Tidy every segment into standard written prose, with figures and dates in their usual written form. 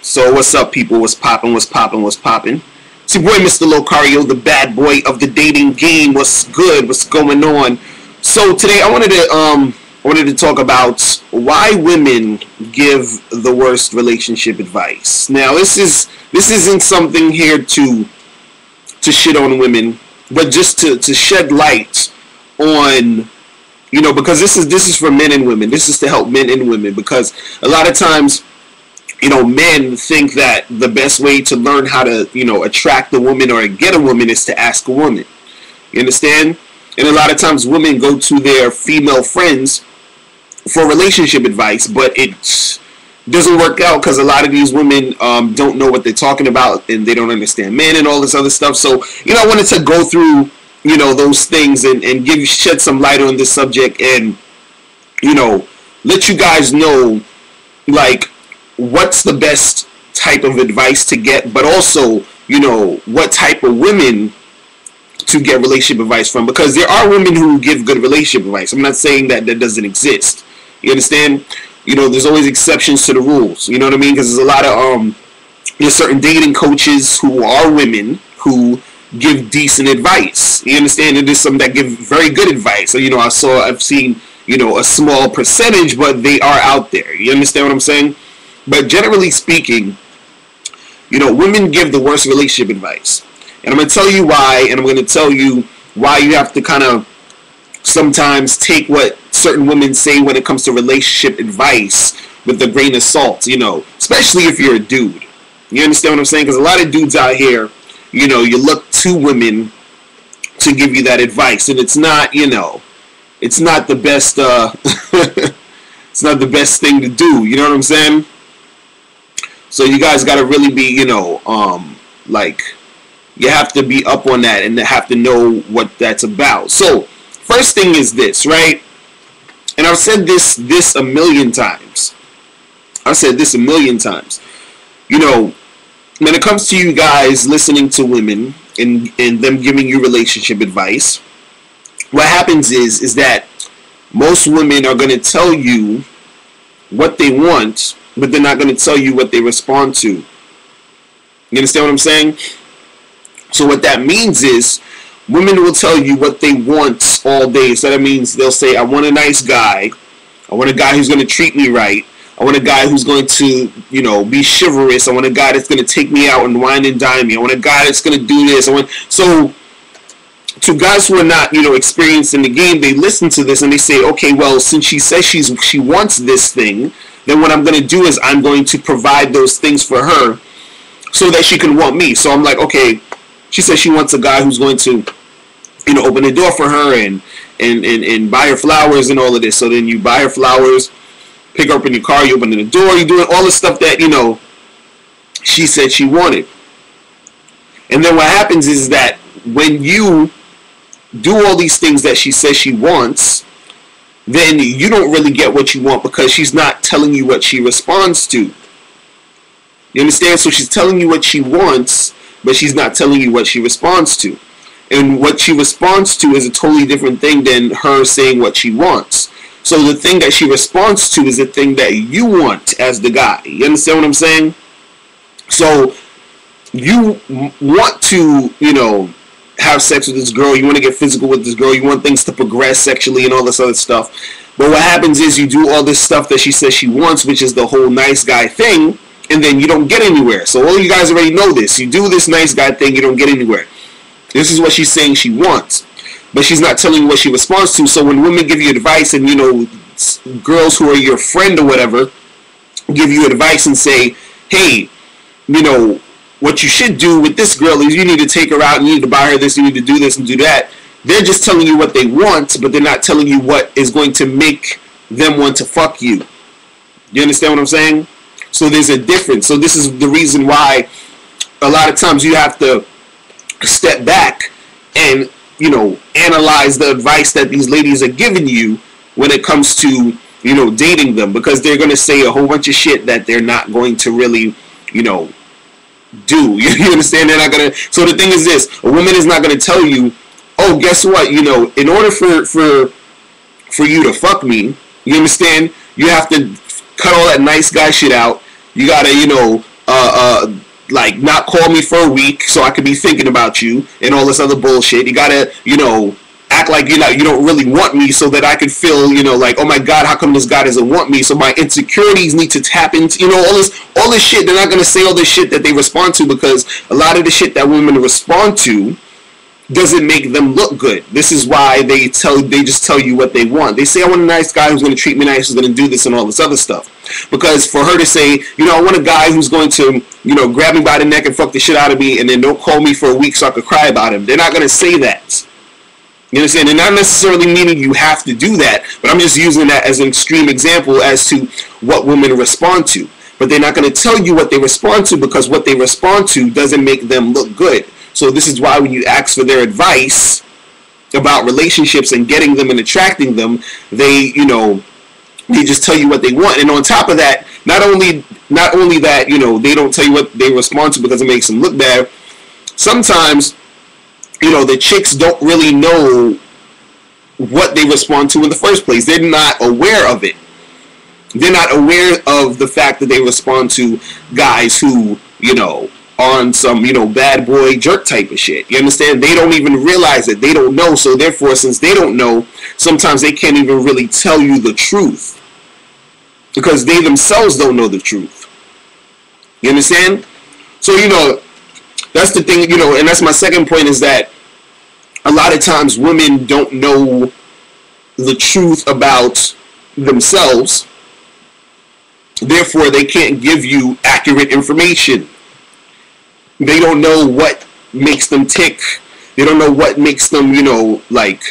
So what's up, people? What's poppin'? What's poppin'? What's poppin'? It's your boy, Mr. Locario, the bad boy of the dating game. What's good? What's going on? So today I wanted to talk about why women give the worst relationship advice. Now this isn't something here to shit on women, but just to shed light on, because this is for men and women. This is to help men and women, because a lot of times, men think that the best way to learn how to, attract a woman or get a woman is to ask a woman. You understand? And a lot of times women go to their female friends for relationship advice, but it doesn't work out because a lot of these women don't know what they're talking about, and they don't understand men and all this other stuff. So, I wanted to go through, those things and shed some light on this subject and, let you guys know, like, what's the best type of advice to get, but also, what type of women to get relationship advice from, because there are women who give good relationship advice. I'm not saying that doesn't exist. You understand? There's always exceptions to the rules. You know what I mean? Because there's a lot of there's certain dating coaches who are women who give decent advice. You understand? And there's some that give very good advice. So, I've seen, a small percentage, but they are out there. You understand what I'm saying? But generally speaking, women give the worst relationship advice. And I'm going to tell you why, and I'm going to tell you why you have to kind of sometimes take what certain women say when it comes to relationship advice with a grain of salt, especially if you're a dude. You understand what I'm saying? Because a lot of dudes out here, you look to women to give you that advice, and it's not, it's not the best, it's not the best thing to do. You know what I'm saying? So you guys got to really be, like, you have to be up on that and have to know what that's about. So first thing is this, right? And I've said this a million times. I've said this a million times. When it comes to you guys listening to women and them giving you relationship advice, what happens is that most women are going to tell you what they want, but they're not going to tell you what they respond to. You understand what I'm saying? So what that means is women will tell you what they want all day. So that means they'll say, I want a nice guy. I want a guy who's going to treat me right. I want a guy who's going to, be chivalrous. I want a guy that's going to take me out and wine and dine me. I want a guy that's going to do this. So to guys who are not, experienced in the game, they listen to this and they say, okay, well, since she says she wants this thing, then what I'm going to do is I'm going to provide those things for her so that she can want me. So I'm like, okay, she says she wants a guy who's going to, open the door for her and buy her flowers and all of this. So then you buy her flowers, pick her up in your car, you open the door, you're doing all the stuff that, she said she wanted. And then what happens is that when you do all these things that she says she wants, then you don't really get what you want because she's not telling you what she responds to. You understand? So she's telling you what she wants, but she's not telling you what she responds to. And what she responds to is a totally different thing than her saying what she wants. So the thing that she responds to is the thing that you want as the guy. You understand what I'm saying? So you want to, have sex with this girl. You want to get physical with this girl. You want things to progress sexually and all this other stuff. But what happens is you do all this stuff that she says she wants, which is the whole nice guy thing, and then you don't get anywhere. So all you guys already know this. You do this nice guy thing, you don't get anywhere. This is what she's saying she wants, but she's not telling you what she responds to. So when women give you advice and, girls who are your friend or whatever give you advice and say, hey, what you should do with this girl is you need to take her out, you need to buy her this, you need to do this and do that. They're just telling you what they want, but they're not telling you what is going to make them want to fuck you. You understand what I'm saying? So there's a difference. So this is the reason why a lot of times you have to step back and, analyze the advice that these ladies are giving you when it comes to, dating them, because they're going to say a whole bunch of shit that they're not going to really, do. You understand? They're not going to. So the thing is this, a woman is not going to tell you, oh, guess what, in order for you to fuck me, you understand, you have to cut all that nice guy shit out. You gotta, like not call me for a week so I could be thinking about you and all this other bullshit. You gotta, act like you don't really want me so that I could feel, like, oh my God, how come this guy doesn't want me? So my insecurities need to tap into, all this shit. They're not gonna say all this shit that they respond to, because a lot of the shit that women respond to doesn't make them look good. This is why they just tell you what they want. They say, I want a nice guy who's going to treat me nice, who's going to do this and all this other stuff. Because for her to say, I want a guy who's going to, grab me by the neck and fuck the shit out of me and then don't call me for a week so I could cry about him. They're not going to say that. You understand? And not necessarily meaning you have to do that, but I'm just using that as an extreme example as to what women respond to. But they're not going to tell you what they respond to, because what they respond to doesn't make them look good. So this is why when you ask for their advice about relationships and getting them and attracting them, they just tell you what they want. And on top of that, not only that, they don't tell you what they respond to because it makes them look bad. Sometimes, the chicks don't really know what they respond to in the first place. They're not aware of it. They're not aware of the fact that they respond to guys who, on some, bad boy jerk type of shit. You understand? They don't even realize it. They don't know. So therefore, since they don't know, sometimes they can't even really tell you the truth, because they themselves don't know the truth. You understand? So, that's the thing, and that's my second point, is that a lot of times women don't know the truth about themselves. Therefore, they can't give you accurate information. They don't know what makes them tick. They don't know what makes them, like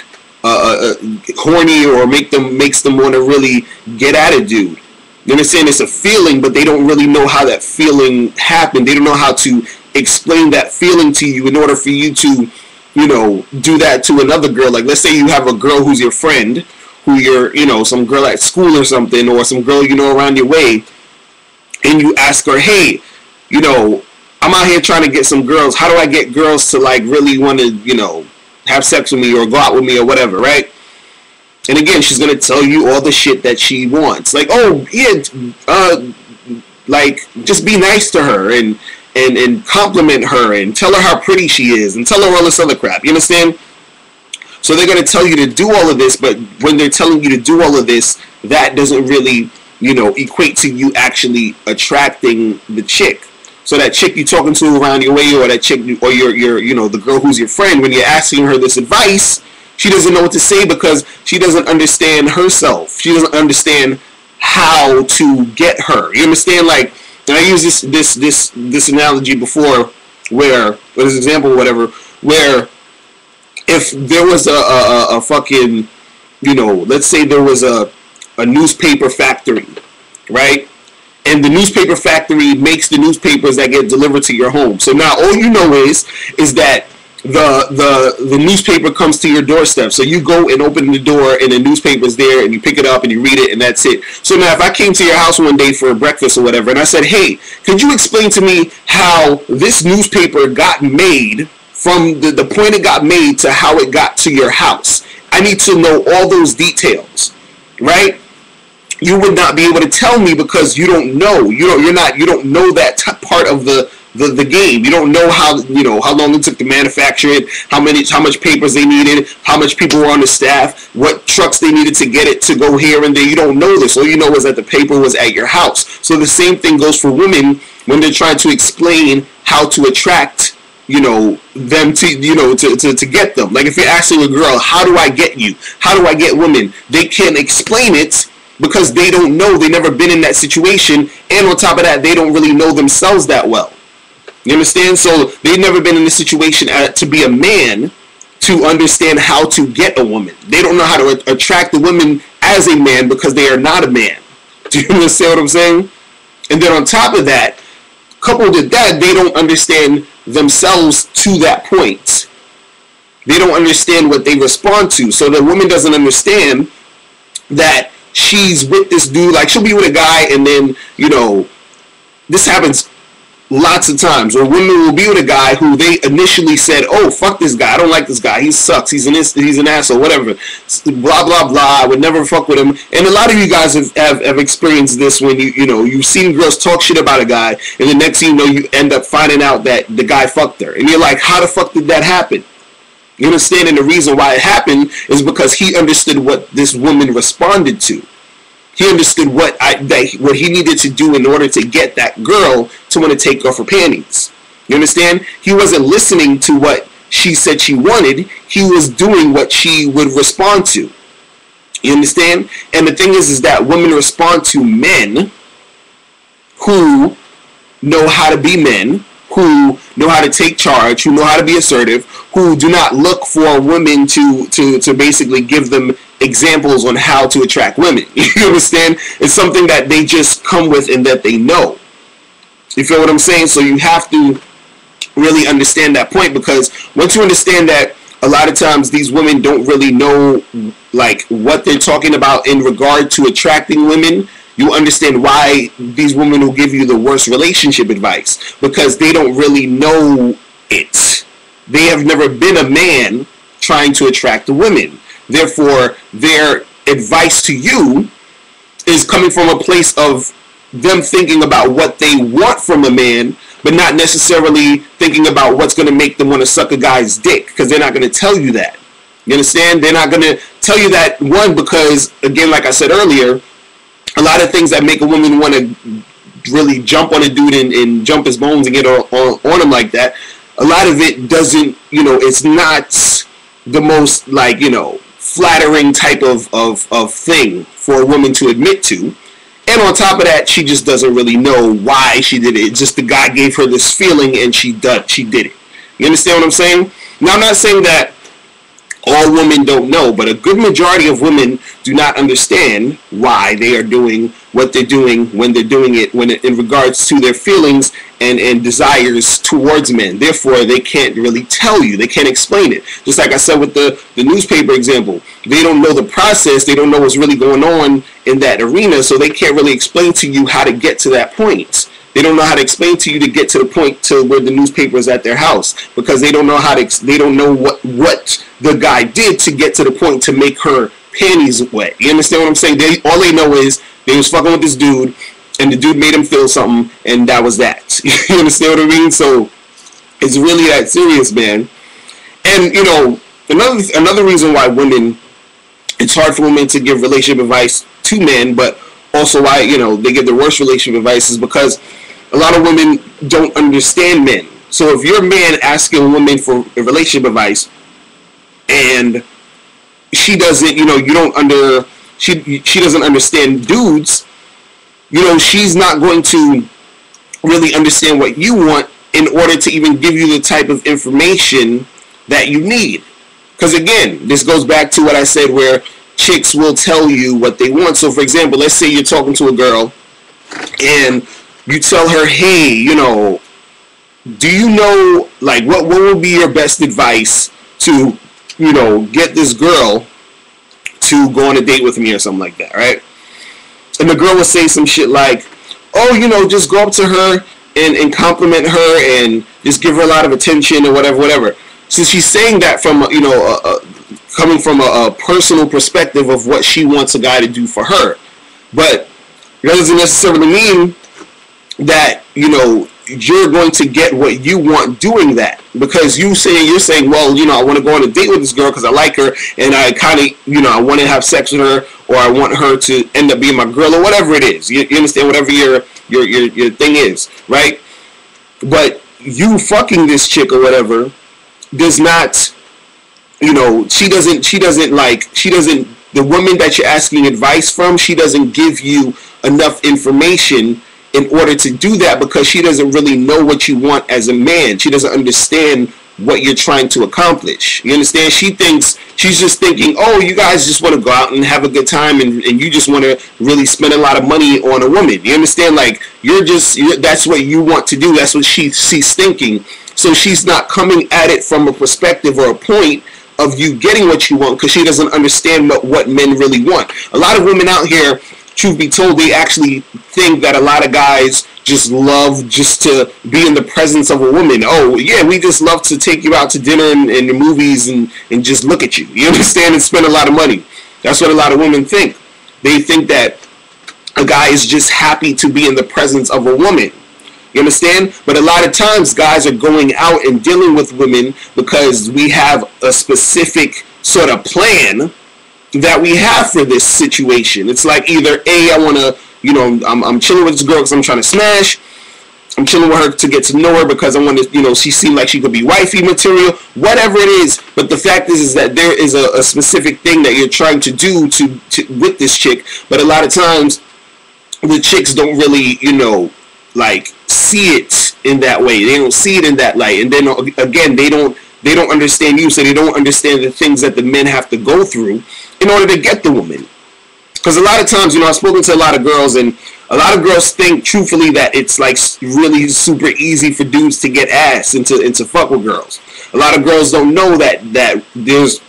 horny, or makes them want to really get at a dude. You understand? It's a feeling, but they don't really know how that feeling happened. They don't know how to explain that feeling to you in order for you to, do that to another girl. Like, let's say you have a girl who's your friend, who you're, some girl at school or something, or some girl around your way, and you ask her, hey, I'm out here trying to get some girls. How do I get girls to, like, really want to, have sex with me or go out with me or whatever, right? And again, she's going to tell you all the shit that she wants. Like, oh, yeah, like, just be nice to her and compliment her and tell her how pretty she is and tell her all this other crap. You understand? So they're going to tell you to do all of this, but when they're telling you to do all of this, that doesn't really, equate to you actually attracting the chick. So that chick you're talking to around your way, or that chick, or your the girl who's your friend, when you're asking her this advice, she doesn't know what to say, because she doesn't understand herself. She doesn't understand how to get her. You understand? Like, and I use this analogy before, where, or this example, or whatever, where if there was a fucking, let's say there was a newspaper factory, right? And the newspaper factory makes the newspapers that get delivered to your home. So now all you know is that the newspaper comes to your doorstep. So you go and open the door, and the newspaper's there, and you pick it up and you read it, and that's it. So now if I came to your house one day for breakfast or whatever, and I said, hey, could you explain to me how this newspaper got made, from the point it got made to how it got to your house? I need to know all those details, right? You would not be able to tell me, because you don't know. You don't know that part of the game. You don't know how long it took to manufacture it, how much papers they needed, how much people were on the staff, what trucks they needed to get it to go here and there. You don't know this. All you know is that the paper was at your house. So the same thing goes for women when they're trying to explain how to attract them to get them. Like, if you're asking a girl, how do I get you? How do I get women? They can't explain it, because they don't know. They've never been in that situation, and on top of that, they don't really know themselves that well. You understand? So they've never been in the situation to be a man to understand how to get a woman. They don't know how to attract the women as a man, because they are not a man. Do you understand what I'm saying? And then on top of that, coupled with that, they don't understand themselves to that point. They don't understand what they respond to. So the woman doesn't understand that she's with this dude. Like, she'll be with a guy, and then, this happens lots of times, or women will be with a guy who they initially said, "Oh, fuck this guy. I don't like this guy. He sucks. He's an asshole. Whatever. Blah blah blah. I would never fuck with him." And a lot of you guys have experienced this when you've seen girls talk shit about a guy, and the next thing you know, you end up finding out that the guy fucked her, and you're like, "How the fuck did that happen?" You understand? And the reason why it happened is because he understood what this woman responded to. He understood what he needed to do in order to get that girl to want to take off her panties. You understand? He wasn't listening to what she said she wanted. He was doing what she would respond to. You understand? And the thing is that women respond to men who know how to be men, who know how to take charge, who know how to be assertive, who do not look for women to basically give them examples on how to attract women. You understand? It's something that they just come with and that they know. You feel what I'm saying? So you have to really understand that point, because once you understand that a lot of times these women don't really know like what they're talking about in regard to attracting women, you understand why these women will give you the worst relationship advice, because they don't really know it. They have never been a man trying to attract a woman. Therefore, their advice to you is coming from a place of them thinking about what they want from a man, but not necessarily thinking about what's going to make them want to suck a guy's dick, because they're not going to tell you that. You understand? They're not going to tell you that, one, because, again, like I said earlier, a lot of things that make a woman want to really jump on a dude and jump his bones and get on him like that, a lot of it doesn't, it's not the most, like, flattering type of thing for a woman to admit to. And on top of that, she just doesn't really know why she did it. It's just the guy gave her this feeling and she did it. You understand what I'm saying? Now, I'm not saying that all women don't know, but a good majority of women do not understand why they are doing what they're doing when they're doing it, in regards to their feelings and desires towards men. Therefore, they can't really tell you. They can't explain it. Just like I said with the newspaper example. They don't know the process. They don't know what's really going on in that arena, so they can't really explain to you how to get to that point. They don't know how to explain to you to get to the point to where the newspaper is at their house, because they don't know they don't know what the guy did to get to the point to make her panties wet. You understand what I'm saying? All they know is they was fucking with this dude, and the dude made him feel something, and that was that. You understand what I mean? So it's really that serious, man. And another reason why it's hard for women to give relationship advice to men, but also why they give the worst relationship advice, is because a lot of women don't understand men. So if you're a man asking a woman for a relationship advice, and she doesn't, she doesn't understand dudes, she's not going to really understand what you want in order to even give you the type of information that you need. Because again, this goes back to what I said, where chicks will tell you what they want. So for example, let's say you're talking to a girl and you tell her, hey, do you know, like, what would be your best advice to, get this girl to go on a date with me or something like that, right? And the girl will say some shit like, oh, just go up to her and compliment her and just give her a lot of attention or whatever. So she's saying that from, coming from a personal perspective of what she wants a guy to do for her. But that doesn't necessarily mean that, you're going to get what you want doing that. Because you're saying, well, I want to go on a date with this girl because I like her, and I kind of, I want to have sex with her, or I want her to end up being my girl, or whatever it is. You understand? Whatever your thing is, right? But you fucking this chick or whatever does not, the woman that you're asking advice from, she doesn't give you enough information in order to do that, because she doesn't really know what you want as a man. She doesn't understand what you're trying to accomplish. You understand? She's just thinking, oh, you guys just want to go out and have a good time, and you just want to really spend a lot of money on a woman. You understand? Like, that's what you want to do. That's what she's thinking. So she's not coming at it from a perspective or a point of you getting what you want, because she doesn't understand what men really want. A lot of women out here truth be told, they actually think that a lot of guys just love just to be in the presence of a woman. Oh, yeah, we just love to take you out to dinner and the movies and just look at you. You understand? And spend a lot of money. That's what a lot of women think. They think that a guy is just happy to be in the presence of a woman. You understand? But a lot of times guys are going out and dealing with women because we have a specific sort of plan that we have for this situation. It's like either A, I want to, you know, I'm chilling with this girl because I'm trying to smash. I'm chilling with her to get to know her because I want to, you know, she seemed like she could be wifey material, whatever it is. But the fact is that there is a specific thing that you're trying to do to with this chick. But a lot of times the chicks don't really, you know, like see it in that way. They don't see it in that light. And then again, they don't understand you, so they don't understand the things that the men have to go through in order to get the woman. Because a lot of times, you know, I've spoken to a lot of girls, and a lot of girls think truthfully that it's like really super easy for dudes to get ass and to fuck with girls. A lot of girls don't know that there's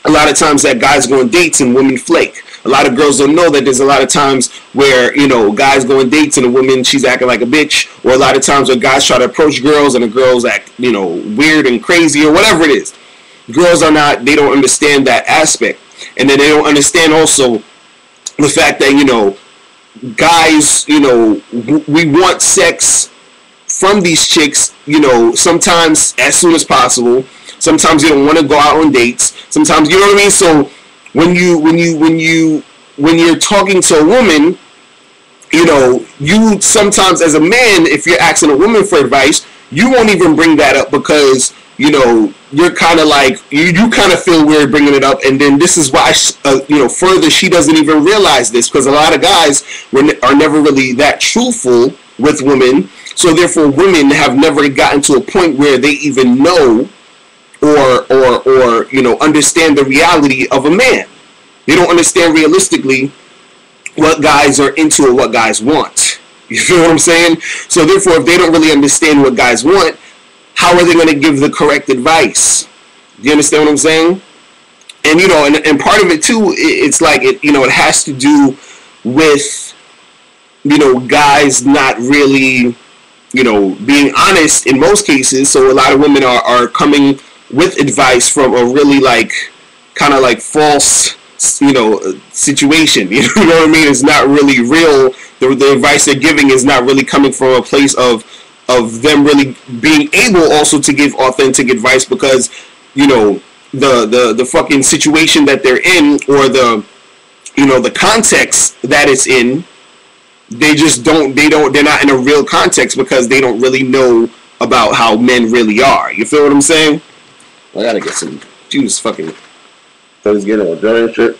a lot of times that guys go on dates and women flake. A lot of girls don't know that there's a lot of times where, you know, guys go on dates and a woman, she's acting like a bitch. Or a lot of times where guys try to approach girls and the girls act, you know, weird and crazy or whatever it is. Girls are not, they don't understand that aspect. And then they don't understand also the fact that, you know, guys, you know, we want sex from these chicks, you know, sometimes as soon as possible. Sometimes you don't want to go out on dates. Sometimes, you know what I mean? So when you're talking to a woman, you know, you sometimes as a man, if you're asking a woman for advice, you won't even bring that up because, you know, you're kind of like, you kind of feel weird bringing it up. And then this is why, you know, further, she doesn't even realize this because a lot of guys are never really that truthful with women. So therefore, women have never gotten to a point where they even know or you know, understand the reality of a man. They don't understand realistically what guys are into or what guys want. You feel what I'm saying? So therefore, if they don't really understand what guys want, how are they going to give the correct advice? Do you understand what I'm saying? And, you know, and part of it too, it's like, you know, it has to do with, you know, guys not really, you know, being honest in most cases. So a lot of women are coming with advice from a really like kind of like false, you know, situation. You know what I mean? It's not really real. The advice they're giving is not really coming from a place of them really being able also to give authentic advice because, you know, the fucking situation that they're in or the, you know, the context that it's in, they're not in a real context because they don't really know about how men really are. You feel what I'm saying? I gotta get some juice, fucking. Let's get on giant shit.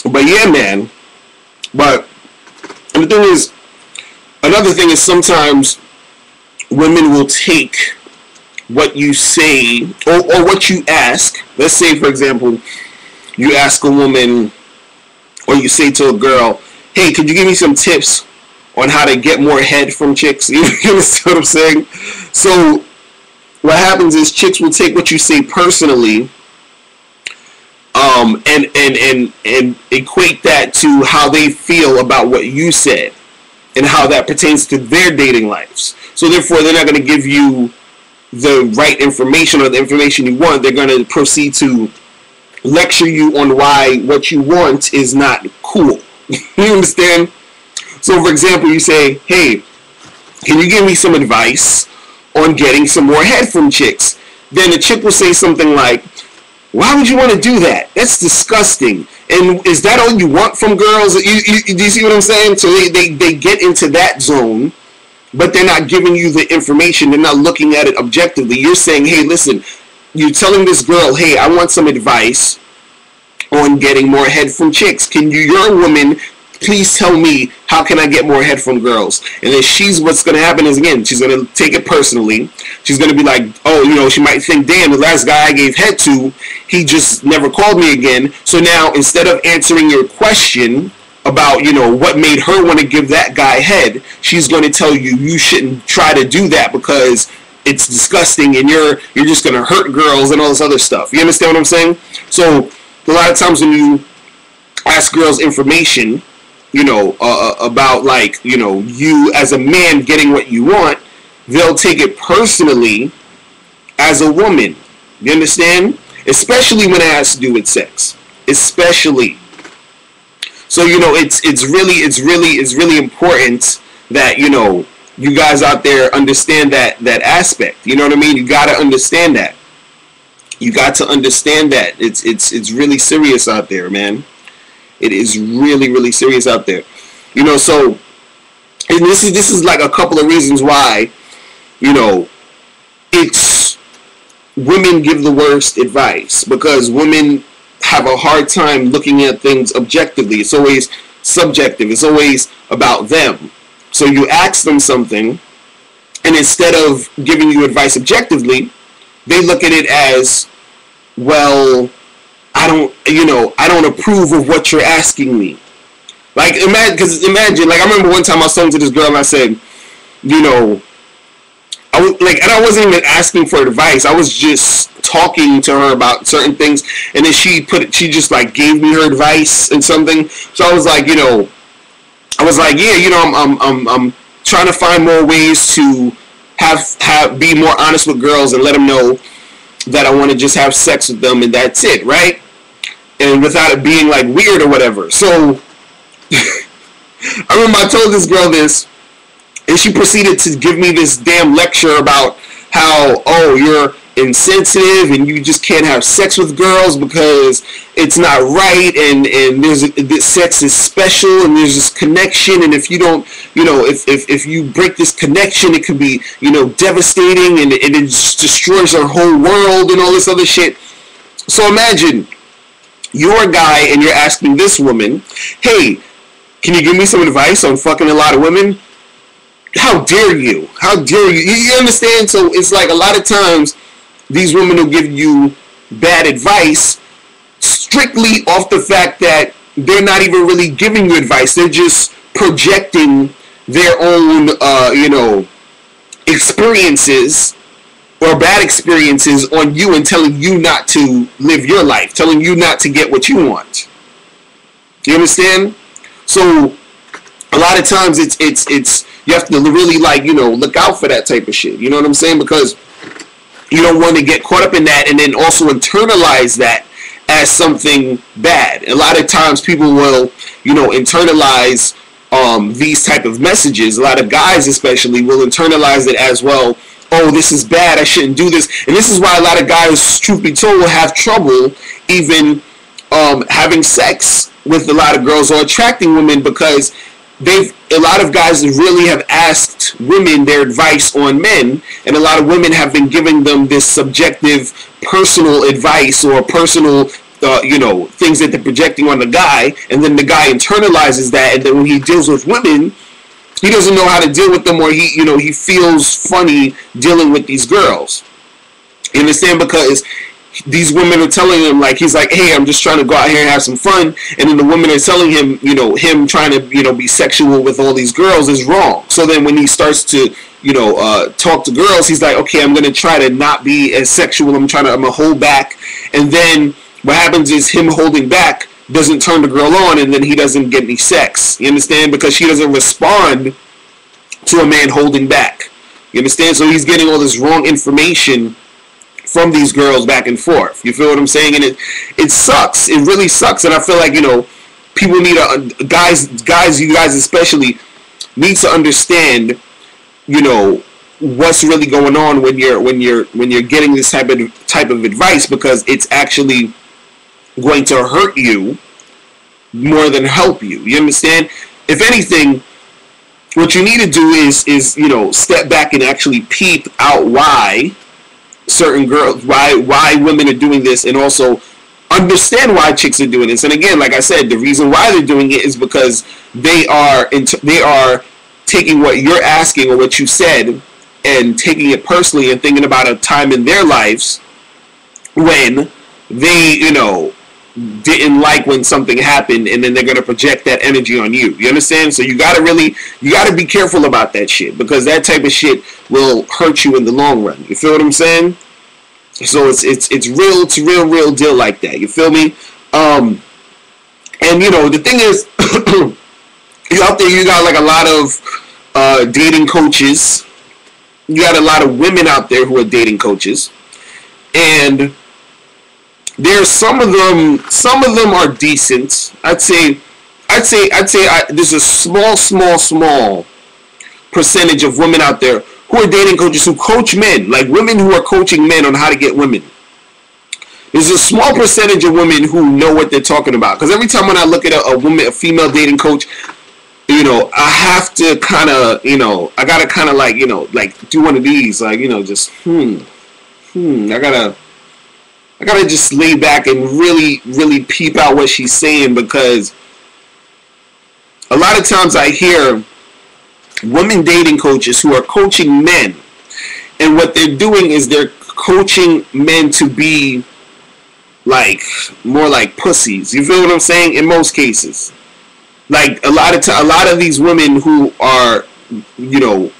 But yeah, man. But the thing is, another thing is sometimes women will take what you say or what you ask. Let's say, for example, you ask a woman or you say to a girl, "Hey, could you give me some tips on how to get more head from chicks?" You understand what I'm saying? So what happens is chicks will take what you say personally and equate that to how they feel about what you said and how that pertains to their dating lives. So therefore, they're not going to give you the right information or the information you want. They're going to proceed to lecture you on why what you want is not cool. You understand? So for example, you say, "Hey, can you give me some advice on getting some more head from chicks?" Then the chick will say something like, "Why would you want to do that? That's disgusting. And is that all you want from girls?" Do you see what I'm saying? So they get into that zone, but they're not giving you the information. They're not looking at it objectively. You're saying, "Hey, listen," you're telling this girl, "Hey, I want some advice on getting more head from chicks. You're a woman, please tell me, how can I get more head from girls?" And then what's going to happen is, again, she's going to take it personally. She's going to be like, oh, you know, she might think, "Damn, the last guy I gave head to, he just never called me again." So now, instead of answering your question about, you know, what made her want to give that guy head, she's going to tell you, you shouldn't try to do that because it's disgusting and you're just going to hurt girls and all this other stuff. You understand what I'm saying? So a lot of times when you ask girls information, about like, you as a man getting what you want, they'll take it personally as a woman. You understand? Especially when it has to do with sex. Especially. So, it's really important that, you guys out there understand that aspect. You know what I mean? You gotta understand that. You got to understand that. It's really serious out there, man. It is really, really serious out there. So, and this is like a couple of reasons why, it's women give the worst advice, because women have a hard time looking at things objectively. It's always subjective. It's always about them. So you ask them something, and instead of giving you advice objectively, they look at it as, well, I don't approve of what you're asking me. Like, imagine, like, I remember one time I was talking to this girl and I said, and I wasn't even asking for advice. I was just talking to her about certain things, and then she just like gave me her advice and something. So I was like, I'm trying to find more ways to be more honest with girls and let them know that I want to just have sex with them and that's it, right? And without it being like weird or whatever. So I remember I told this girl this, and she proceeded to give me this damn lecture about how, oh, you're insensitive and you just can't have sex with girls because it's not right, and this sex is special and there's this connection, and if you don't, if you break this connection, it could be, devastating, and it just destroys our whole world and all this other shit. So imagine you're a guy and you're asking this woman, hey, can you give me some advice on fucking a lot of women? How dare you? How dare you? You understand? So it's like a lot of times these women will give you bad advice strictly off the fact that they're not even really giving you advice. They're just projecting their own, experiences or bad experiences on you and telling you not to live your life, telling you not to get what you want. You understand? So a lot of times it's you have to really look out for that type of shit. You know what I'm saying? Because you don't want to get caught up in that and then also internalize that as something bad. A lot of times people will, internalize these type of messages. A lot of guys especially will internalize it as, well, oh, this is bad, I shouldn't do this. And this is why a lot of guys, truth be told, will have trouble even having sex with a lot of girls or attracting women, because a lot of guys really have asked women their advice on men, and a lot of women have been giving them this subjective personal advice or personal things that they're projecting on the guy, and then the guy internalizes that, and then when he deals with women, he doesn't know how to deal with them, or he feels funny dealing with these girls. You understand? Because these women are telling him, like, he's like, hey, I'm just trying to go out here and have some fun, and then the women are telling him, him trying to, be sexual with all these girls is wrong. So then when he starts to, talk to girls, he's like, okay, I'm going to try to not be as sexual, I'm going to hold back, and then what happens is him holding back doesn't turn the girl on, and then he doesn't get any sex. You understand? Because she doesn't respond to a man holding back. You understand? So he's getting all this wrong information from these girls back and forth. You feel what I'm saying? And it sucks. It really sucks. And I feel like, people need you guys especially need to understand, what's really going on when you're getting this type of advice, because it's actually going to hurt you more than help you. You understand? If anything, what you need to do is step back and actually peep out why certain girls, why women are doing this, and also understand why chicks are doing this. And again, like I said, the reason why they're doing it is because they are taking what you're asking or what you said and taking it personally and thinking about a time in their lives when they, didn't like when something happened, and then they're going to project that energy on you. You understand? So you got to be careful about that shit, because that type of shit will hurt you in the long run. You feel what I'm saying? So it's real deal like that. You feel me? And you know, the thing is, you out there, you got like a lot of dating coaches. You got a lot of women out there who are dating coaches, and there's some of them. Some of them are decent. I'd say there's a small percentage of women out there who are dating coaches who coach men, like women who are coaching men on how to get women. There's a small percentage of women who know what they're talking about. Because every time when I look at a female dating coach, you know, I have to kind of, you know, I gotta kind of like, you know, like do one of these, like, you know, just I gotta just lay back and really peep out what she's saying, because a lot of times I hear women dating coaches who are coaching men, and what they're doing is they're coaching men to be like more like pussies. You feel what I'm saying? In most cases, like a lot of these women who are, you know,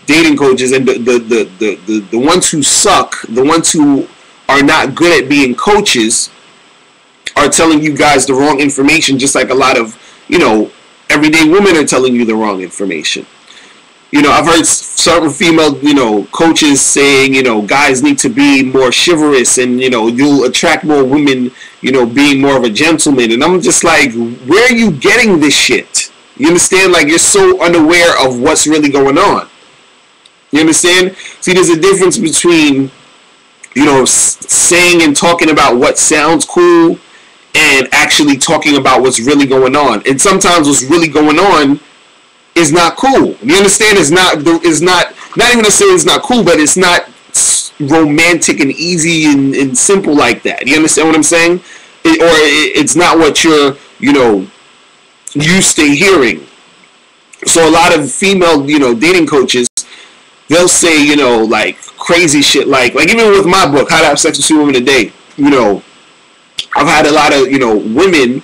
dating coaches, and the ones who suck, the ones who are not good at being coaches, are telling you guys the wrong information, just like a lot of, you know, everyday women are telling you the wrong information. You know, I've heard certain female, you know, coaches saying, you know, guys need to be more chivalrous, and, you know, you'll attract more women, you know, being more of a gentleman. And I'm just like, where are you getting this shit? You understand? Like, you're so unaware of what's really going on. You understand? See, there's a difference between, you know, saying and talking about what sounds cool and actually talking about what's really going on. And sometimes what's really going on is not cool. You understand? It's not even to say it's not cool, but it's not romantic and easy and simple like that. You understand what I'm saying? It's not what you're, you know, used to hearing. So a lot of female, you know, dating coaches, they'll say, you know, like crazy shit, like even with my book, How to Have Sex with 2 Women a Day, you know, I've had a lot of, you know, women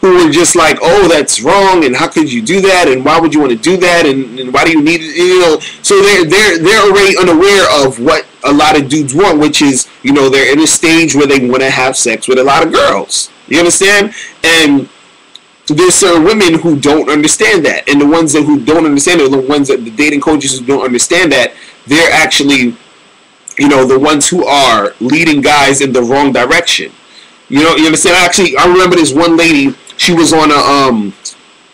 who were just like, oh, that's wrong, and how could you do that, and why would you want to do that, and why do you need it, you know? So they're already unaware of what a lot of dudes want, which is, you know, they're in a stage where they want to have sex with a lot of girls. You understand? And there's certain women who don't understand that, and the ones who don't understand it are the ones that the dating coaches who don't understand that, they're actually, you know, the ones who are leading guys in the wrong direction. You know, you understand? I remember this one lady. She was on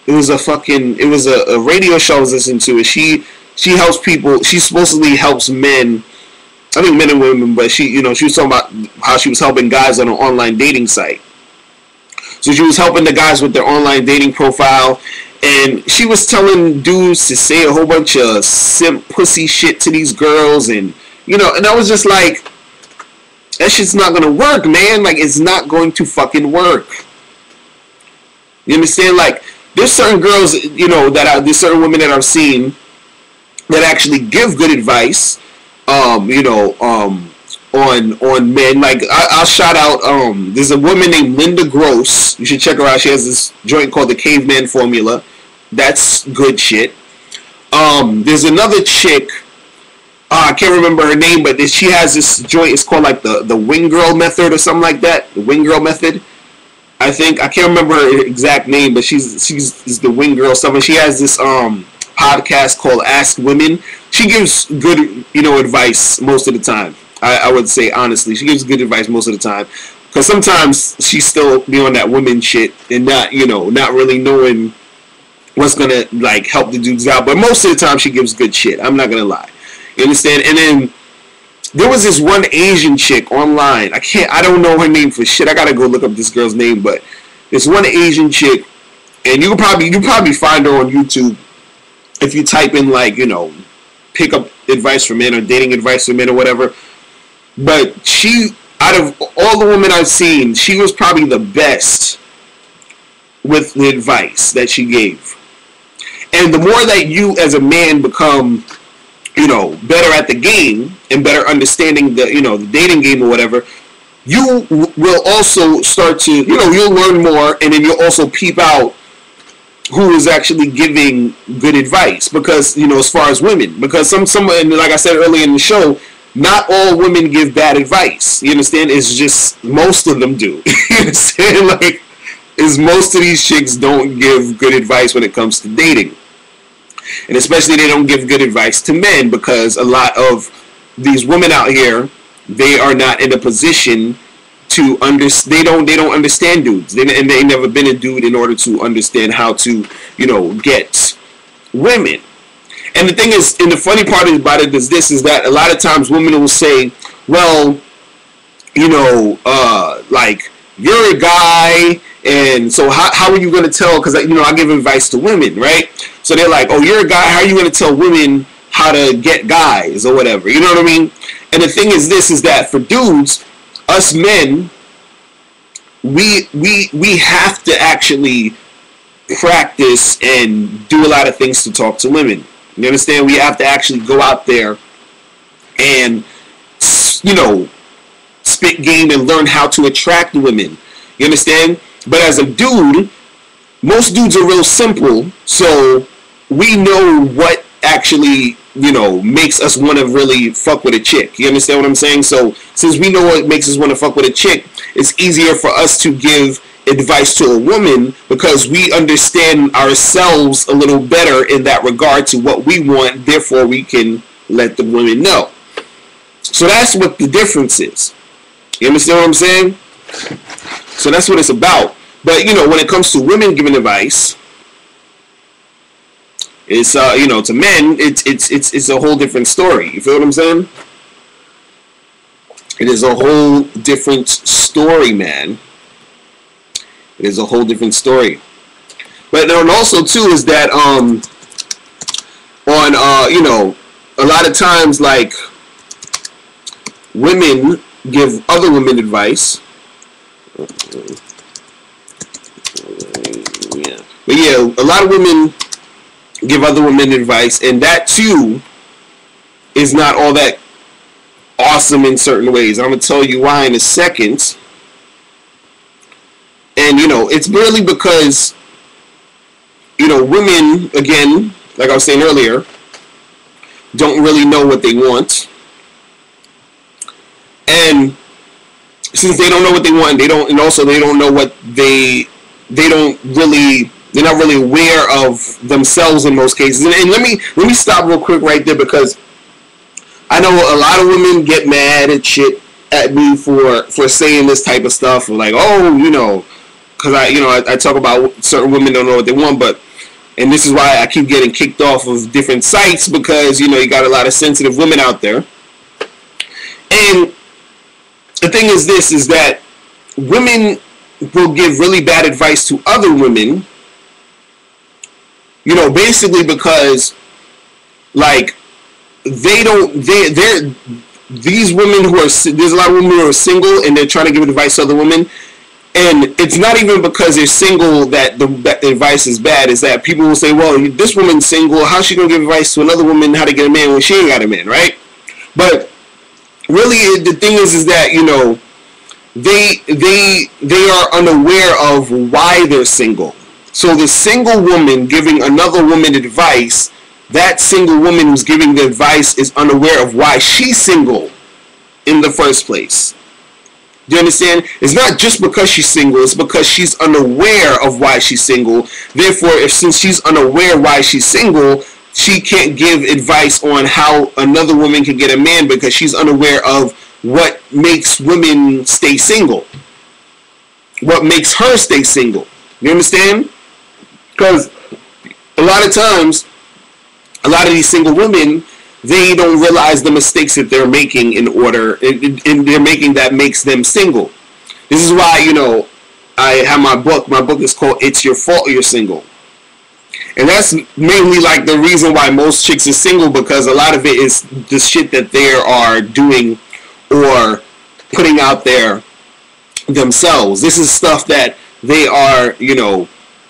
it was a radio show I was listening to. She helps people. She supposedly helps men. I think men and women, but she was talking about how she was helping guys on an online dating site. So she was helping the guys with their online dating profile, and she was telling dudes to say a whole bunch of simp pussy shit to these girls, and you know, and I was just like, that shit's not gonna work, man. Like, it's not going to fucking work. You understand? Like, there's certain girls, you know, there's certain women that I've seen that actually give good advice, you know, on men. Like, I'll shout out, there's a woman named Linda Gross. You should check her out. She has this joint called the Caveman Formula. That's good shit. There's another chick, I can't remember her name, but she has this joint. It's called like the Wing Girl Method or something like that. The Wing Girl Method. I think, I can't remember her exact name, but she's the Wing Girl stuff, and she has this podcast called Ask Women. She gives good, you know, advice most of the time. I would say, honestly, she gives good advice most of the time, because sometimes she's still be on that women shit and not, you know, not really knowing what's gonna like help the dudes out. But most of the time, she gives good shit. I'm not gonna lie. You understand? And then there was this one Asian chick online. I don't know her name for shit. I gotta go look up this girl's name, but this one Asian chick, and you probably find her on YouTube if you type in, like, you know, pick up advice for men or dating advice for men or whatever. But she, out of all the women I've seen, she was probably the best with the advice that she gave. And the more that you as a man become, you know, better at the game and better understanding the, you know, the dating game or whatever, you will also start to, you know, you'll learn more, and then you'll also peep out who is actually giving good advice. Because, you know, as far as women, because some, and like I said earlier in the show, not all women give bad advice. You understand? It's just most of them do. You understand? Like, is most of these chicks don't give good advice when it comes to dating. And especially they don't give good advice to men, because a lot of these women out here, they are not in a position to understand. They don't understand dudes, and they never been a dude in order to understand how to, get women. And the thing is, and the funny part about it is this: is that a lot of times women will say, "Well, like you're a guy, and so how are you going to tell?" Because I give advice to women, right? So they're like, "Oh, you're a guy. How are you going to tell women how to get guys or whatever?" You know what I mean? And the thing is this: is that for dudes, us men, we have to actually practice and do a lot of things to talk to women. You understand? We have to actually go out there and spit game and learn how to attract women. You understand? But as a dude, most dudes are real simple, so we know what actually makes us want to really fuck with a chick. You understand what I'm saying? So since we know what makes us want to fuck with a chick, it's easier for us to give advice to a woman because we understand ourselves a little better in that regard to what we want. Therefore, we can let the women know. So that's what the difference is. You understand what I'm saying? So that's what it's about. But when it comes to women giving advice, it's to men, it's a whole different story. You feel what I'm saying? It is a whole different story, man. It is a whole different story. But then also too is that a lot of times, like, women give other women advice. Yeah. But yeah, a lot of women give other women advice, and that too is not all that awesome in certain ways. I'm going to tell you why in a second. And it's merely because women, again, like I was saying earlier, don't really know what they want. And since they don't know what they want, they don't know what they're not really aware of themselves in most cases. And let me stop real quick right there, because I know a lot of women get mad and shit at me for saying this type of stuff, or like, oh, because I talk about certain women don't know what they want, and this is why I keep getting kicked off of different sites, because you got a lot of sensitive women out there. And the thing is this, is that women will give really bad advice to other women, basically because, like, these women who are, there's a lot of women who are single and they're trying to give advice to other women, and it's not even because they're single that the advice is bad. Is that people will say, well, this woman's single, how's she gonna give advice to another woman how to get a man when she ain't got a man, right? But really, the thing is that they are unaware of why they're single. So the single woman giving another woman advice, that single woman who's giving the advice is unaware of why she's single in the first place. Do you understand? It's not just because she's single, it's because she's unaware of why she's single. Therefore, since she's unaware why she's single, she can't give advice on how another woman can get a man, because she's unaware of what makes women stay single. What makes her stay single. You understand? Because a lot of times, a lot of these single women, they don't realize the mistakes that they're making and they're making that makes them single. This is why, I have my book. My book is called It's Your Fault You're Single. And that's mainly like the reason why most chicks are single, because a lot of it is the shit that they are doing or putting out there themselves. This is stuff that they are,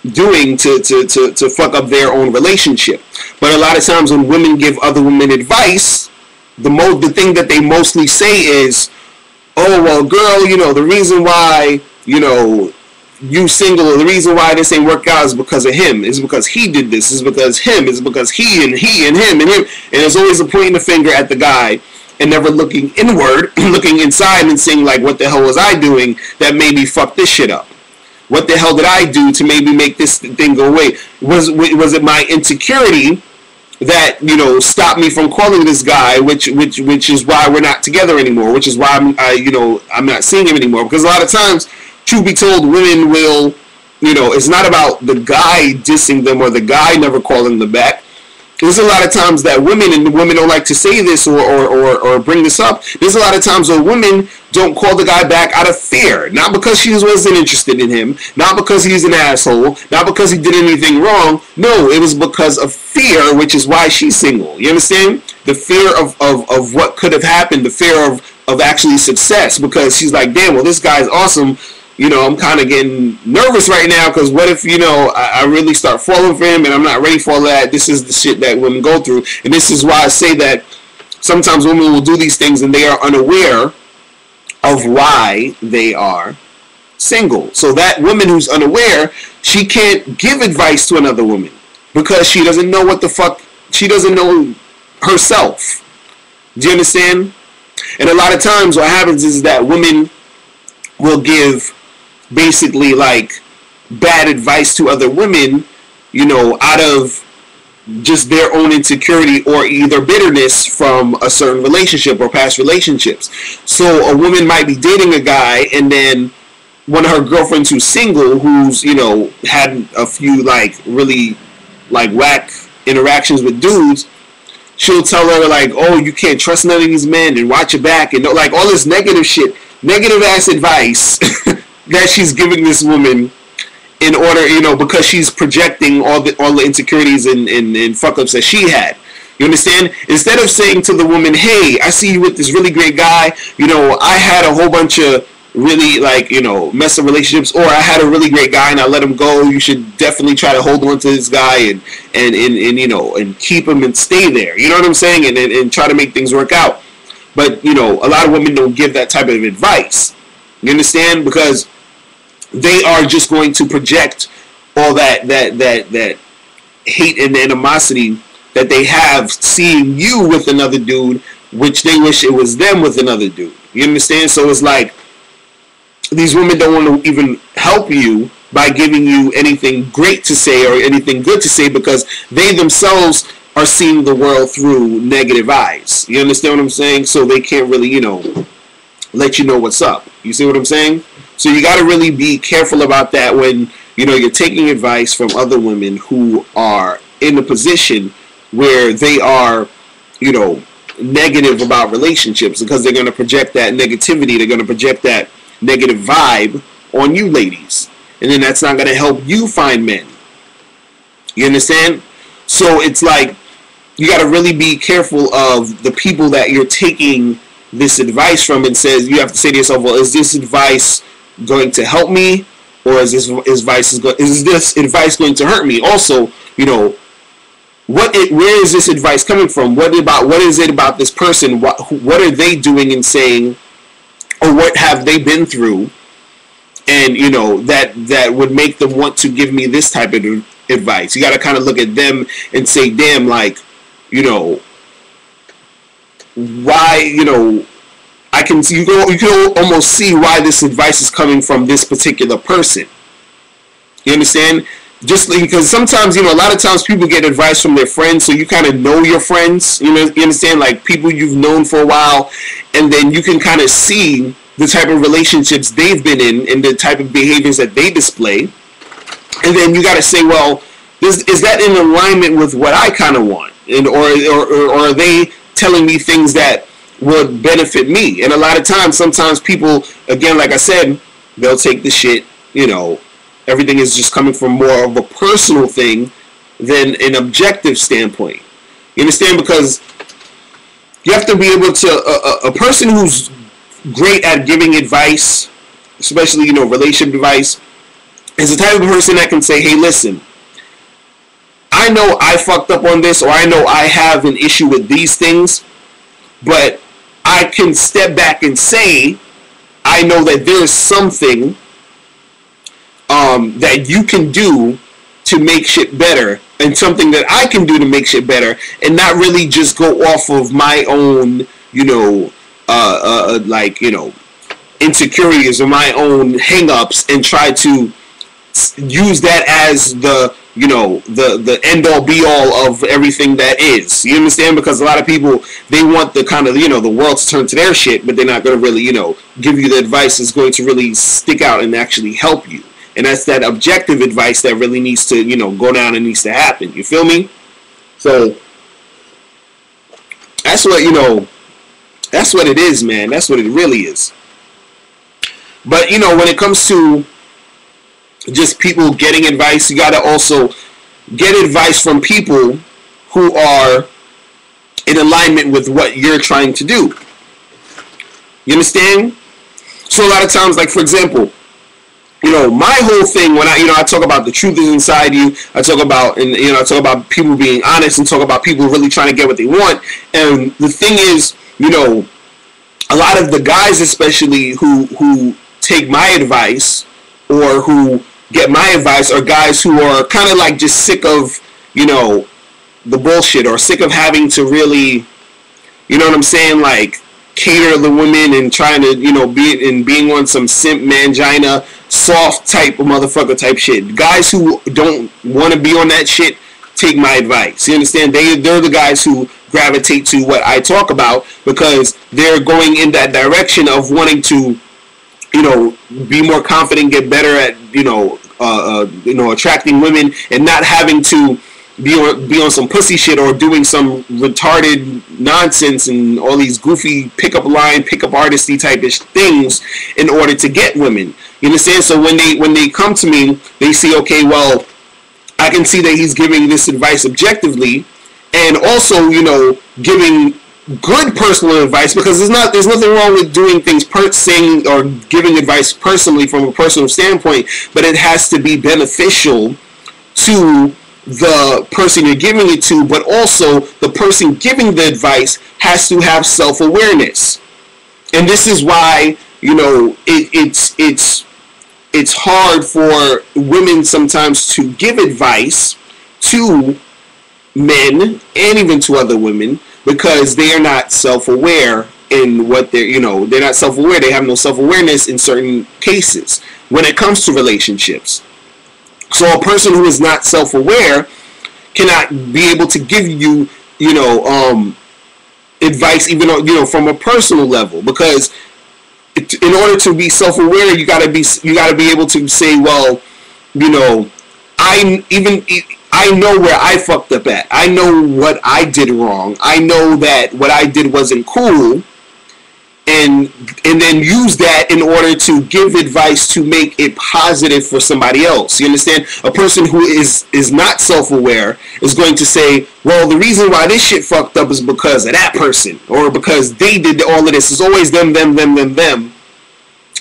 doing to fuck up their own relationship. But a lot of times when women give other women advice, the thing that they mostly say is, oh, well, girl, the reason why, you single, or the reason why this ain't work out is because of him. It's because he did this. It's because him. It's because he and him and him. And there's always a pointing the finger at the guy and never looking inward, looking inside and saying, like, what the hell was I doing that made me fuck this shit up? What the hell did I do to maybe make this thing go away? Was it my insecurity that, you know, stopped me from calling this guy, which is why we're not together anymore, which is why I'm not seeing him anymore? Because a lot of times, truth be told, women will, you know, it's not about the guy dissing them or the guy never calling them back. There's a lot of times that women don't like to say this or bring this up. There's a lot of times where women don't call the guy back out of fear. Not because she wasn't interested in him. Not because he's an asshole. Not because he did anything wrong. No, it was because of fear, which is why she's single. You understand? The fear of what could have happened. The fear of actually success. Because she's like, damn, well, this guy's awesome. You know, I'm kind of getting nervous right now because what if, you know, I really start falling for him and I'm not ready for all that. This is the shit that women go through. And this is why I say that sometimes women will do these things and they are unaware of why they are single. So that woman who's unaware, she can't give advice to another woman because she doesn't know what the fuck, she doesn't know herself. Do you understand? And a lot of times what happens is that women will give basically like bad advice to other women, you know, out of just their own insecurity or either bitterness from a certain relationship or past relationships. So a woman might be dating a guy and then one of her girlfriends who's single, who's, you know, had a few like really like whack interactions with dudes, she'll tell her like, oh, you can't trust none of these men and watch your back and like all this negative shit, negative ass advice that she's giving this woman in order, you know, because she's projecting all the insecurities and fuck ups that she had. You understand? Instead of saying to the woman, hey, I see you with this really great guy, you know, I had a whole bunch of really like, you know, messed up relationships, or I had a really great guy and I let him go, you should definitely try to hold on to this guy and you know, and keep him and stay there. You know what I'm saying? And try to make things work out. But, you know, a lot of women don't give that type of advice. You understand? Because they are just going to project all that hate and animosity that they have seeing you with another dude, which they wish it was them with another dude. You understand? So it's like these women don't want to even help you by giving you anything great to say or anything good to say because they themselves are seeing the world through negative eyes. You understand what I'm saying? So they can't really, you know, let you know what's up. You see what I'm saying? So you got to really be careful about that when, you know, you're taking advice from other women who are in a position where they are, you know, negative about relationships because they're going to project that negativity. They're going to project that negative vibe on you ladies. And then that's not going to help you find men. You understand? So it's like you got to really be careful of the people that you're taking this advice from, and says you have to say to yourself, well, is this advice going to help me, or is this advice going to hurt me? Also, you know, where is this advice coming from? What is it about this person? What are they doing and saying, or what have they been through? And you know that would make them want to give me this type of advice. You got to kind of look at them and say, damn, like, you know, why, you know, you can almost see why this advice is coming from this particular person. You understand? Just because sometimes, you know, a lot of times people get advice from their friends, so you kind of know your friends. You know, you understand, like people you've known for a while, and then you can kind of see the type of relationships they've been in and the type of behaviors that they display. And then you got to say, well, is that in alignment with what I kind of want? And or are they telling me things that would benefit me? And a lot of times, sometimes people, again, like I said, they'll take the shit, you know, everything is just coming from more of a personal thing than an objective standpoint. You understand? Because you have to be able to, a person who's great at giving advice, especially, you know, relationship advice, is the type of person that can say, hey, listen, I know I fucked up on this, or I know I have an issue with these things, but I can step back and say, I know that there is something that you can do to make shit better, and something that I can do to make shit better, and not really just go off of my own, you know, like, you know, insecurities or my own hang-ups and try to use that as the, you know, the end all be all of everything that is. You understand? Because a lot of people, they want the kind of, you know, the world to turn to their shit, but they're not going to really, you know, give you the advice that's going to really stick out and actually help you. And that's that objective advice that really needs to, you know, go down and needs to happen. You feel me? So that's what, you know, that's what it is, man. That's what it really is. But, you know, when it comes to just people getting advice, you got to also get advice from people who are in alignment with what you're trying to do. You understand? So a lot of times, like, for example, you know, my whole thing when I talk about the truth is inside you, I talk about, and, you know, I talk about people being honest and talk about people really trying to get what they want. And the thing is, you know, a lot of the guys especially who take my advice or who get my advice are guys who are kind of like just sick of, you know, the bullshit, or sick of having to really, you know what I'm saying, like cater to the women and trying to, you know, being on some simp mangina soft type of motherfucker type shit. Guys who don't want to be on that shit take my advice. You understand? They're the guys who gravitate to what I talk about because they're going in that direction of wanting to, you know, be more confident, get better at, you know, attracting women and not having to be on some pussy shit or doing some retarded nonsense and all these goofy pickup artisty type of things in order to get women. You understand? So when they come to me, they see, okay, well, I can see that he's giving this advice objectively, and also, you know, giving good personal advice, because there's nothing wrong with doing things saying or giving advice personally from a personal standpoint, but it has to be beneficial to the person you're giving it to, but also the person giving the advice has to have self-awareness. And this is why, you know, it's hard for women sometimes to give advice to men and even to other women, because they are not self-aware in what they're, you know, they're not self-aware. They have no self-awareness in certain cases when it comes to relationships. So a person who is not self-aware cannot be able to give you, you know, advice, even, you know, from a personal level, because in order to be self-aware, you gotta be able to say, well, you know, I know where I fucked up at. I know what I did wrong. I know that what I did wasn't cool, and then use that in order to give advice to make it positive for somebody else. You understand? A person who is not self-aware is going to say, well, the reason why this shit fucked up is because of that person, or because they did all of this. It's always them.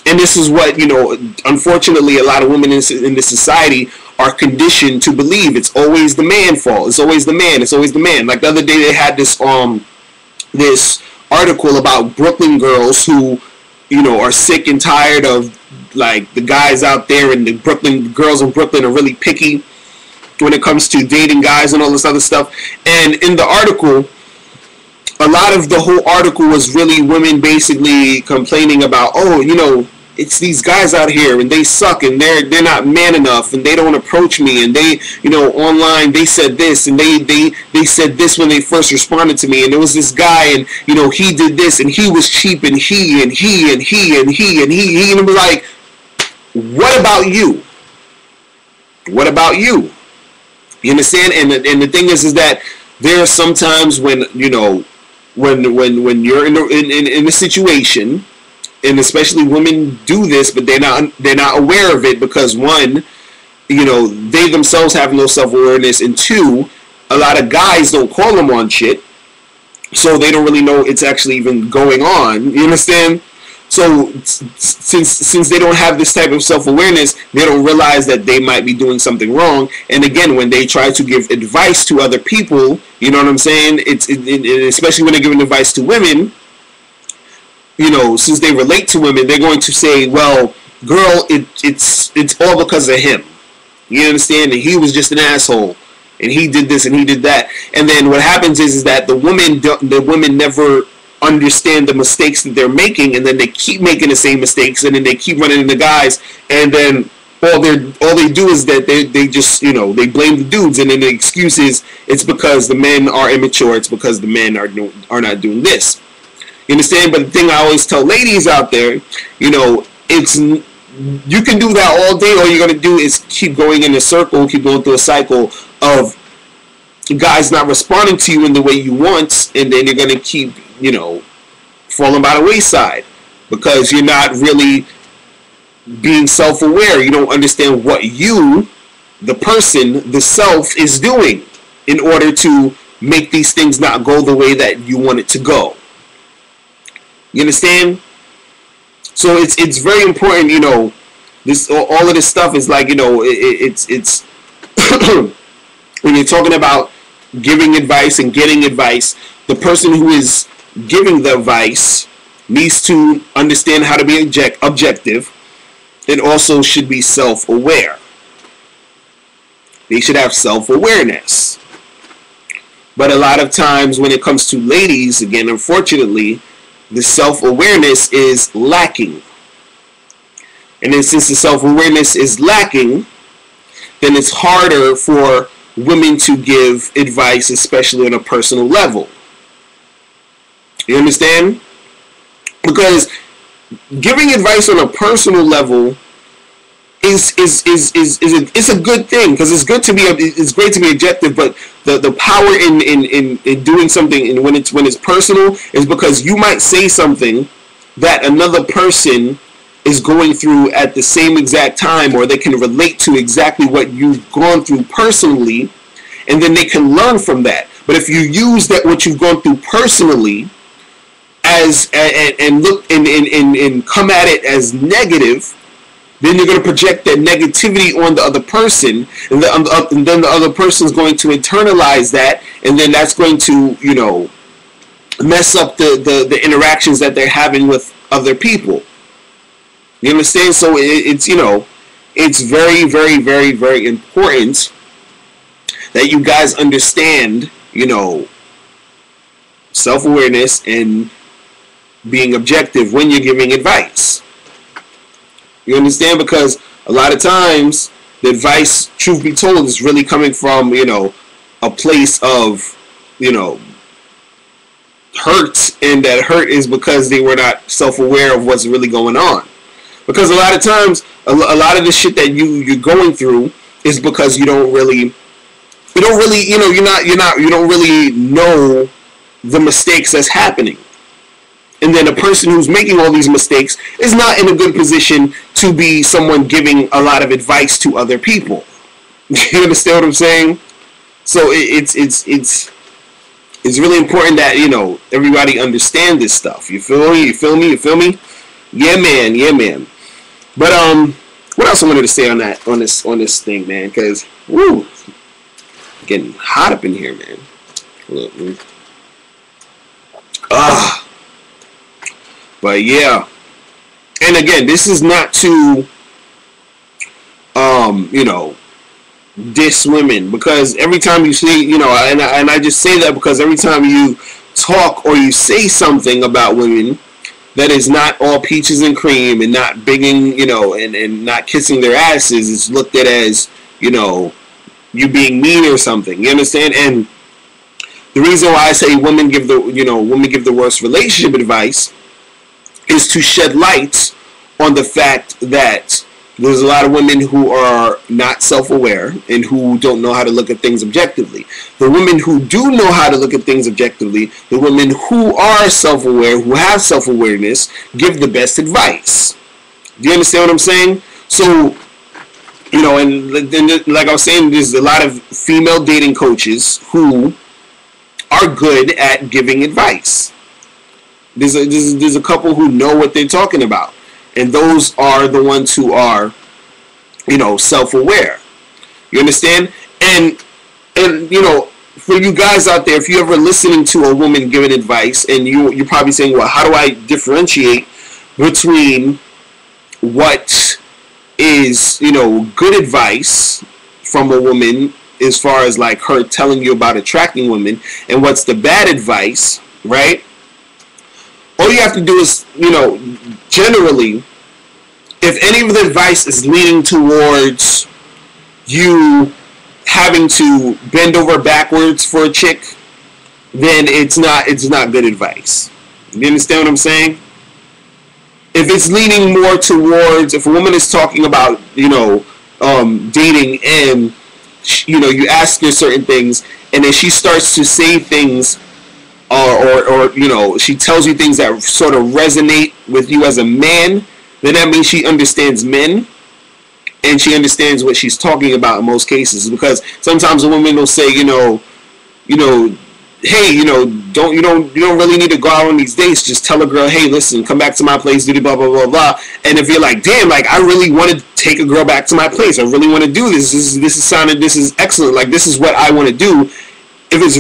And this is what, you know, unfortunately, a lot of women in this society are conditioned to believe. It's always the man's fault. It's always the man. It's always the man. Like the other day, they had this article about Brooklyn girls who, you know, are sick and tired of, like, the guys out there, and the girls in Brooklyn are really picky when it comes to dating guys and all this other stuff. And in the article, a lot of the whole article was really women basically complaining about, oh, you know, it's these guys out here and they suck and they're not man enough and they don't approach me, and they, you know, online they said this and they said this when they first responded to me, and there was this guy and, you know, he did this and he was cheap and he and it was like, what about you? What about you? You understand? And the thing is that there are sometimes when, you know, when you're in a situation, and especially women do this, but they're not aware of it, because one, you know, they themselves have no self-awareness, and two, a lot of guys don't call them on shit, so they don't really know it's actually even going on. You understand? So since they don't have this type of self-awareness, they don't realize that they might be doing something wrong. And again, when they try to give advice to other people, you know what I'm saying? Especially when they're giving advice to women, you know, since they relate to women, they're going to say, well, girl, it's all because of him. You understand? And he was just an asshole, and he did this and he did that. And then what happens is that the women never understand the mistakes that they're making, and then they keep making the same mistakes, and then they keep running into guys, and then all they do is that they just, you know, they blame the dudes, and then the excuse is it's because the men are immature, it's because the men are not doing this. You understand? But the thing I always tell ladies out there, you know, it's, you can do that all day. All you're gonna do is keep going in a circle, keep going through a cycle of guys not responding to you in the way you want, and then you're gonna keep, you know, falling by the wayside because you're not really being self-aware. You don't understand what you, the person, the self, is doing in order to make these things not go the way that you want it to go. You understand? So it's very important, you know, this, all of this stuff is like, you know, it's when you're talking about giving advice and getting advice, the person who is giving the advice needs to understand how to be objective, and also should be self-aware. They should have self-awareness. But a lot of times when it comes to ladies, again, unfortunately, the self-awareness is lacking. And then since the self-awareness is lacking, then it's harder for women to give advice, especially on a personal level. You understand? Because giving advice on a personal level is a good thing, because it's great to be objective, but the power in doing something, and when it's personal, is because you might say something that another person is going through at the same exact time, or they can relate to exactly what you've gone through personally, and then they can learn from that. But if you use that, what you've gone through personally, as and look and come at it as negative, then you're going to project that negativity on the other person, and then the other person is going to internalize that, and then that's going to, you know, mess up the interactions that they're having with other people. You understand? So it's, you know, it's very, very, very, very important that you guys understand, you know, self-awareness and being objective when you're giving advice. You understand? Because a lot of times the advice, truth be told, is really coming from, you know, a place of, you know, hurt, and that hurt is because they were not self-aware of what's really going on. Because a lot of times, a lot of the shit that you're going through is because you don't really, you know, you don't really know the mistakes that's happening. And then a person who's making all these mistakes is not in a good position to be someone giving a lot of advice to other people. You understand what I'm saying? So it's really important that, you know, everybody understand this stuff. You feel me? You feel me? You feel me? Yeah, man. Yeah, man. But what else I wanted to say on that, on this thing, man? Because woo, getting hot up in here, man. Look, man. But yeah, and again, this is not to, you know, diss women, because every time you say, you know, and I just say that because every time you talk or you say something about women that is not all peaches and cream and not bigging, you know, and not kissing their asses, it's looked at as, you know, you being mean or something. You understand? And the reason why I say women give the worst relationship advice is to shed light on the fact that there's a lot of women who are not self-aware and who don't know how to look at things objectively. The women who do know how to look at things objectively, the women who are self-aware, who have self-awareness, give the best advice. Do you understand what I'm saying? So, you know, and like I was saying, there's a lot of female dating coaches who are good at giving advice. There's a couple who know what they're talking about, and those are the ones who are, you know, self-aware. You understand? And you know, for you guys out there, if you're ever listening to a woman giving advice, and you're probably saying, well, how do I differentiate between what is, you know, good advice from a woman as far as like her telling you about attracting women, and what's the bad advice, right? All you have to do is, you know, generally, if any of the advice is leaning towards you having to bend over backwards for a chick, then it's not good advice. You understand what I'm saying? If it's leaning more towards, if a woman is talking about, dating, and you ask her certain things, and then she starts to say things, or she tells you things that sort of resonate with you as a man, then that means she understands men, and she understands what she's talking about in most cases. Because sometimes a woman will say, hey, you don't really need to go out on these dates. Just tell a girl, hey, listen, come back to my place, do the blah blah blah blah. And if you're like, damn, like I really want to take a girl back to my place, I really want to do this. This is excellent. Like this is what I want to do. If it's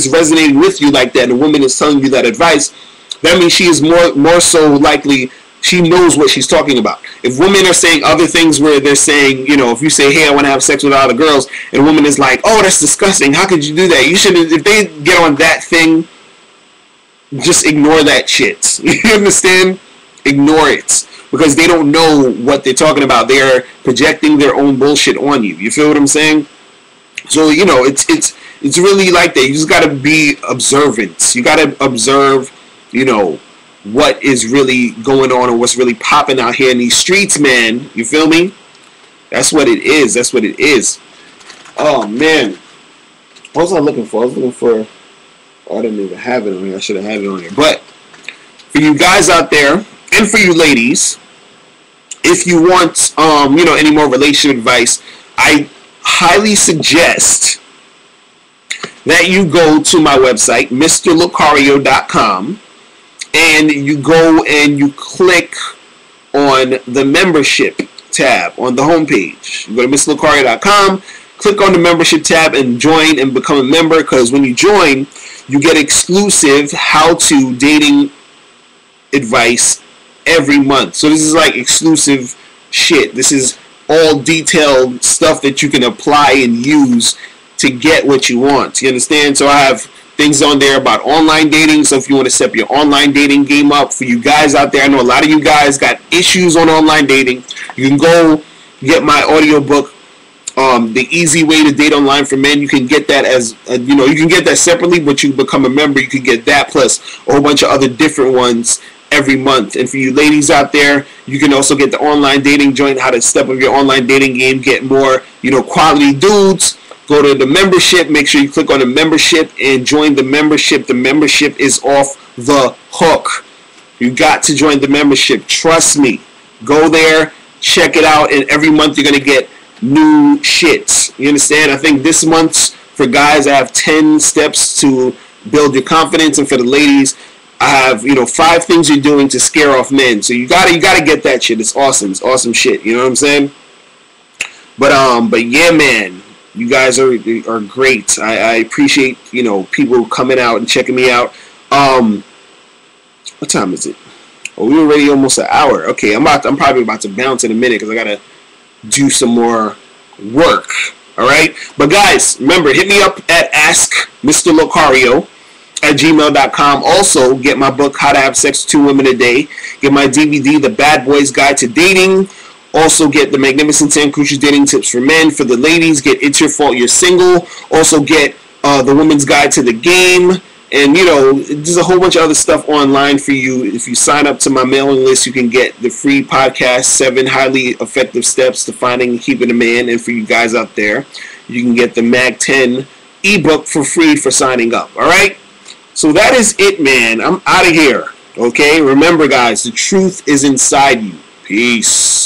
resonating with you like that, and a woman is telling you that advice, that means she is more so likely. She knows what she's talking about. If women are saying other things where they're saying, if you say, hey, I want to have sex with other girls, and a woman is like, oh, that's disgusting. How could you do that? You should, if they get on that thing, just ignore that shit. You understand? Ignore it. Because they don't know what they're talking about. They're projecting their own bullshit on you. You feel what I'm saying? So, it's really like that. You just got to be observant. You got to observe, what is really going on and what's really popping out here in these streets, man. You feel me? That's what it is. That's what it is. Oh, man. What was I looking for? I was looking for... Oh, I didn't even have it on here. I should have had it on here. But for you guys out there, and for you ladies, if you want, any more relationship advice, I highly suggest that you go to my website, MrLocario.com, and you go and you click on the membership tab on the homepage. You go to MrLocario.com, click on the membership tab, and join and become a member, because when you join, you get exclusive how-to dating advice every month. So this is like exclusive shit. This is all detailed stuff that you can apply and use to get what you want. You understand? So I have things on there about online dating. So if you want to set your online dating game up, for you guys out there, I know a lot of you guys got issues on online dating. You can go get my audiobook, The Easy Way to Date Online for Men. You can get that as, you can get that separately, but you become a member, you can get that plus a whole bunch of other different ones every month. And for you ladies out there, you can also get the online dating joint, how to step up your online dating game, get more, quality dudes. Go to the membership. Make sure you click on the membership and join the membership. The membership is off the hook. You got to join the membership. Trust me. Go there, check it out, and every month you're going to get new shits. You understand? I think this month for guys, I have 10 steps to build your confidence, and for the ladies, I have 5 things you're doing to scare off men. So you gotta get that shit. It's awesome. It's awesome shit. You know what I'm saying? But yeah, man. You guys are great. I appreciate, people coming out and checking me out. What time is it? Oh, we're already almost an hour. Okay, I'm probably about to bounce in a minute because I gotta do some more work. All right, but guys, remember, hit me up at askmrlocario@gmail.com. Also, get my book, How to Have Sex with 2 Women a Day. Get my DVD, The Bad Boys Guide to Dating. Also get the Magnificent 10 Crucial Dating Tips for Men. For the ladies, get It's Your Fault You're Single. Also get the Woman's Guide to the Game. And, there's a whole bunch of other stuff online for you. If you sign up to my mailing list, you can get the free podcast, 7 Highly Effective Steps to Finding and Keeping a Man. And for you guys out there, you can get the Mag 10 ebook for free for signing up. All right? So that is it, man. I'm out of here. Okay? Remember, guys, the truth is inside you. Peace.